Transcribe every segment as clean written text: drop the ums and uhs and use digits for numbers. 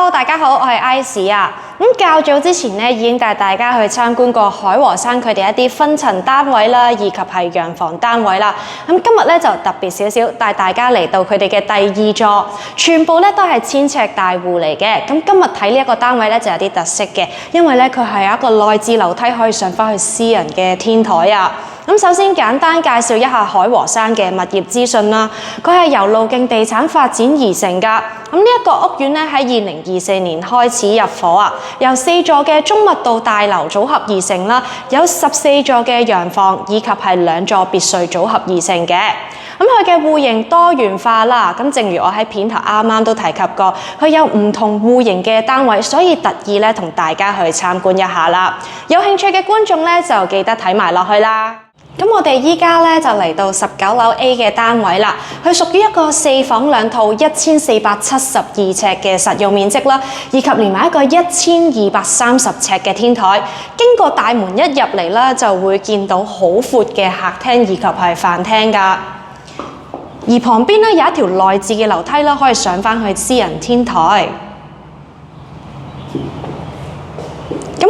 Hello， 大家好，我係 Ice 啊。較早之前咧已經帶大家去參觀過海和山佢哋一啲分層單位啦，以及係洋房單位啦。今日咧就特別少少，帶大家嚟到佢哋嘅第二座，全部咧都係1000尺大戶嚟嘅。今日睇呢一個單位咧就有啲特色嘅，因為咧佢係有一個內置樓梯可以上返去私人嘅天台啊。首先簡單介紹一下海和山嘅物業資訊啦。佢係由路徑地產發展而成㗎。呢一個屋苑咧喺2024年開始入伙啊，由4座嘅中密度大樓組合而成啦，有14座嘅洋房以及係2座別墅組合而成嘅。佢嘅戶型多元化啦，正如我喺片頭啱啱都提及過，佢有唔同戶型嘅單位，所以特意咧同大家去參觀一下啦。有興趣嘅觀眾咧就記得睇埋落去啦。我哋依家咧就嚟到19樓 A 嘅單位啦，佢屬於一個4房2套1472尺嘅實用面積啦，以及連埋一個1230尺嘅天台。經過大門一入嚟啦，就會見到好闊嘅客廳以及係飯廳㗎。而旁邊咧有一條內置嘅樓梯啦，可以上返去私人天台。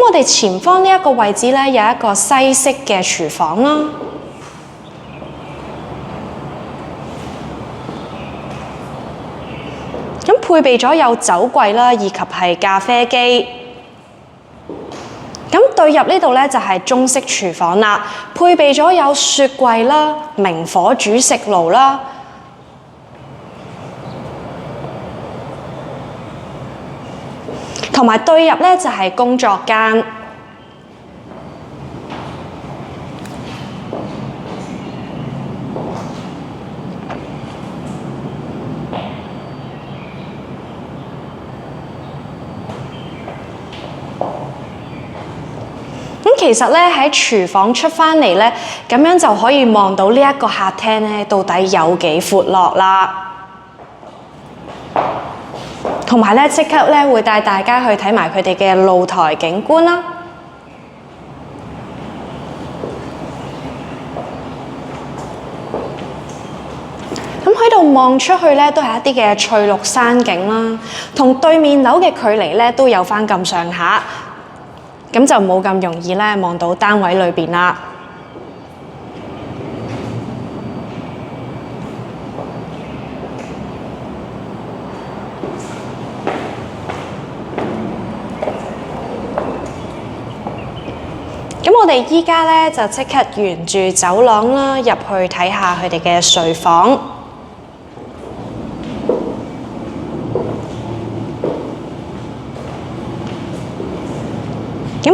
我哋前方呢一個位置咧，有一個西式嘅廚房啦。配備咗有酒櫃啦，以及係咖啡機。對入呢度咧就係中式廚房啦，配備咗有雪櫃啦、明火煮食爐啦。同埋對入咧就係工作間。其實咧喺廚房出返嚟咧，咁樣就可以望到呢一個客廳咧到底有幾闊落啦。同埋咧即刻咧會帶大家去睇埋佢哋嘅露台景觀啦。喺度望出去咧都係一啲嘅翠綠山景啦，同對面樓嘅距離咧都有返咁上下。就冇咁容易咧望到單位裏邊啦。我哋依家咧就即刻沿住走廊啦入去睇下佢哋嘅睡房。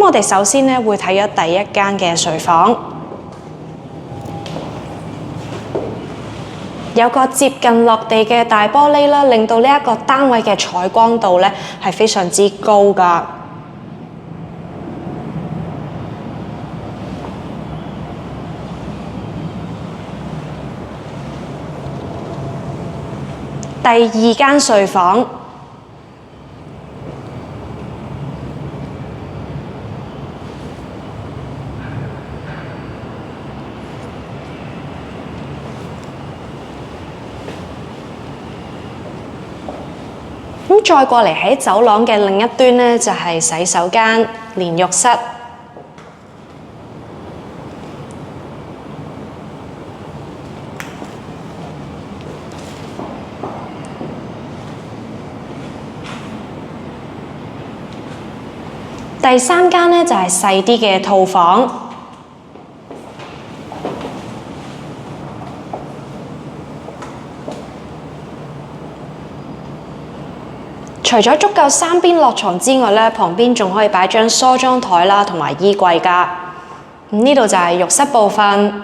我哋首先咧會睇咗第一間嘅睡房，有個接近落地嘅大玻璃啦，令到呢一個單位嘅採光度咧係非常之高㗎。第二間睡房。再過嚟喺走廊嘅另一端呢，就係洗手間、連浴室。第三間呢，就係細啲嘅套房。除咗足夠3邊落床之外咧，旁邊仲可以擺張梳妝台啦，同埋衣櫃㗎。呢度就係浴室部分。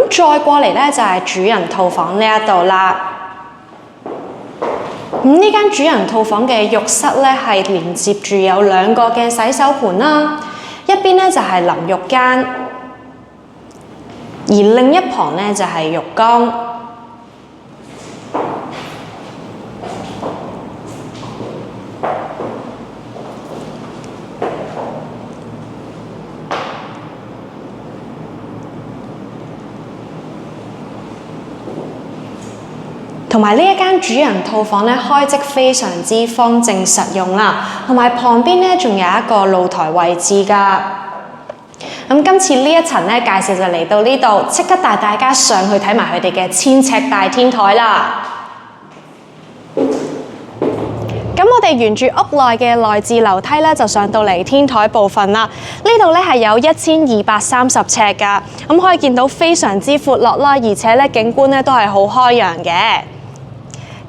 再過嚟咧就係主人套房呢一度啦。呢間主人套房嘅浴室咧係連接住有2個嘅洗手盆啦，一邊咧就係淋浴間，而另一旁咧就係浴缸。同埋呢一間主人套房咧開則非常之方正實用啦，同埋旁邊咧仲有一個露台位置㗎。咁今次呢一層咧介紹就嚟到呢度，即刻帶大家上去睇埋佢哋嘅1000尺大天台啦。咁我哋沿住屋內嘅內置樓梯咧，就上到嚟天台部分啦。呢度咧係有1230尺㗎，咁可以見到非常之闊落啦，而且咧景觀咧都係好開揚嘅。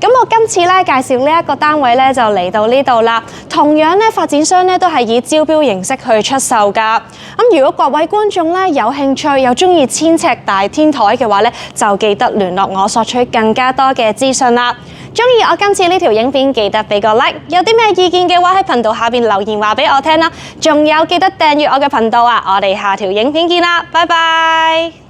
咁我今次咧介紹呢一個單位咧就嚟到呢度啦。同樣咧發展商咧都係以招標形式去出售㗎。咁如果各位觀眾咧有興趣又中意1000尺大天台嘅話咧，就記得聯絡我索取更加多嘅資訊啦。中意我今次呢條影片，記得俾個 like， 有啲咩意見嘅話喺頻道下邊留言話俾我聽啦。仲有記得訂閱我嘅頻道啊！我哋下條影片見啦，拜拜。